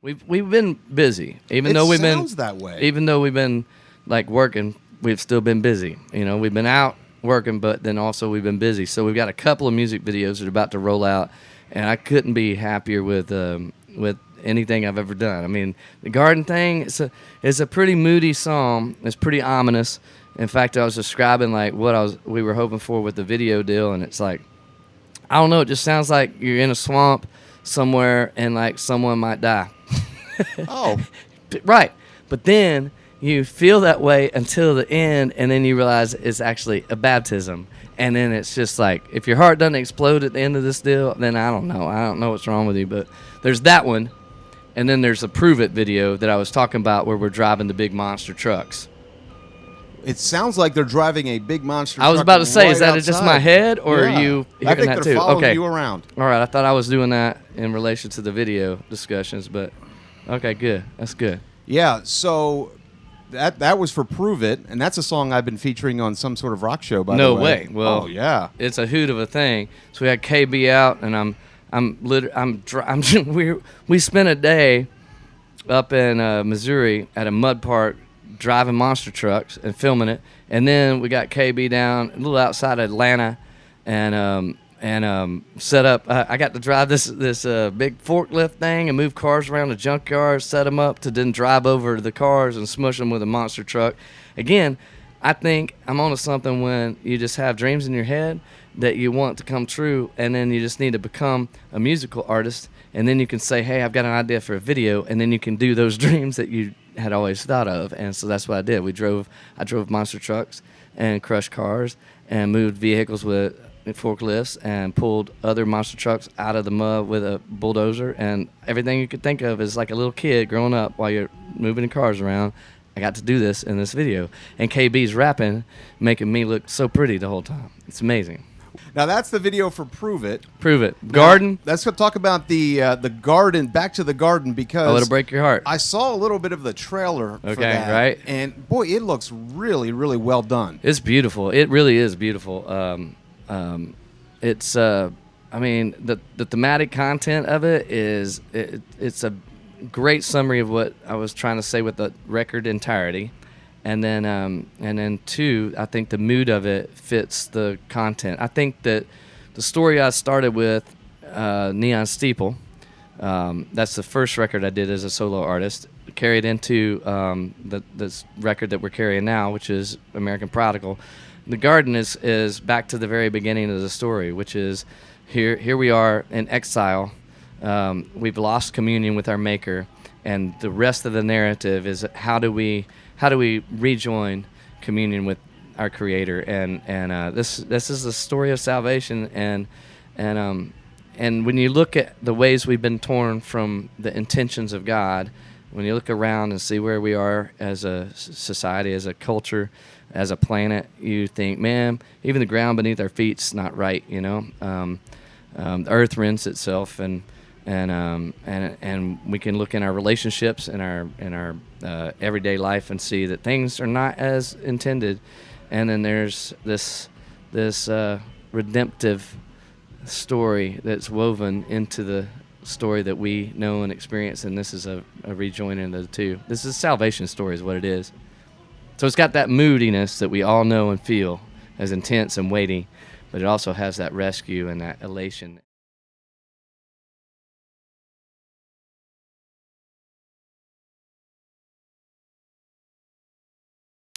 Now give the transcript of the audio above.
We've been busy, It sounds that way. even though we've been like working, we've still been busy. You know, we've been out working, but then also we've been busy. So we've got a couple of music videos that are about to roll out, and I couldn't be happier with anything I've ever done. I mean, the garden thing, it's a pretty moody song. It's pretty ominous. In fact, I was describing like what we were hoping for with the video deal, and it's like, I don't know, it just sounds like you're in a swamp somewhere and like someone might die. Oh. Right. But then you feel that way until the end, and then you realize it's actually a baptism. And then it's just like, if your heart doesn't explode at the end of this deal, then I don't know. I don't know what's wrong with you. But there's that one. And then there's a Prove It video that I was talking about where we're driving the big monster trucks. It sounds like they're driving a big monster truck. I was about to say, right is that outside. just my head, or are you I hearing think that they're too? following Okay. you around. All right. I thought I was doing that in relation to the video discussions, but okay, good. That's good. Yeah, so that was for Prove It, and that's a song I've been featuring on some sort of rock show, by the way. No way. Well, oh, yeah. It's a hoot of a thing. So we had KB out, and we spent a day up in Missouri at a mud park driving monster trucks and filming it, and then we got KB down a little outside of Atlanta, and set up. I got to drive this big forklift thing and move cars around the junkyard, set them up to then drive over the cars and smush them with a monster truck. Again, I think I'm onto something when you just have dreams in your head that you want to come true, and then you just need to become a musical artist, and then you can say, hey, I've got an idea for a video, and then you can do those dreams that you had always thought of. And so that's what I did. I drove monster trucks and crushed cars and moved vehicles with forklifts and pulled other monster trucks out of the mud with a bulldozer, and everything you could think of as like a little kid growing up while you're moving the cars around. I got to do this in this video, and KB's rapping, making me look so pretty the whole time. It's amazing. Now, that's the video for Prove It. Prove It. Garden. Now, let's talk about the garden, back to the garden, because It'll break your heart. I saw a little bit of the trailer for Okay, that, right? and boy, it looks really, really well done. It's beautiful. It really is beautiful. It's I mean, the thematic content of it is it's a great summary of what I was trying to say with the record entirety. And then two, I think the mood of it fits the content. I think that the story I started with, Neon Steeple, that's the first record I did as a solo artist, carried into this record that we're carrying now, which is American Prodigal. The garden is back to the very beginning of the story, which is here we are in exile. We've lost communion with our Maker, and the rest of the narrative is how do we rejoin communion with our Creator, and this is the story of salvation, and when you look at the ways we've been torn from the intentions of God, when you look around and see where we are as a society, as a culture, as a planet, you think, man, even the ground beneath our feet's not right, you know. The earth rents itself, and we can look in our relationships and our everyday life and see that things are not as intended, and then there's this redemptive story that's woven into the story that we know and experience, and this is a rejoining of the two. This is a salvation story is what it is. So it's got that moodiness that we all know and feel as intense and weighty, but it also has that rescue and that elation.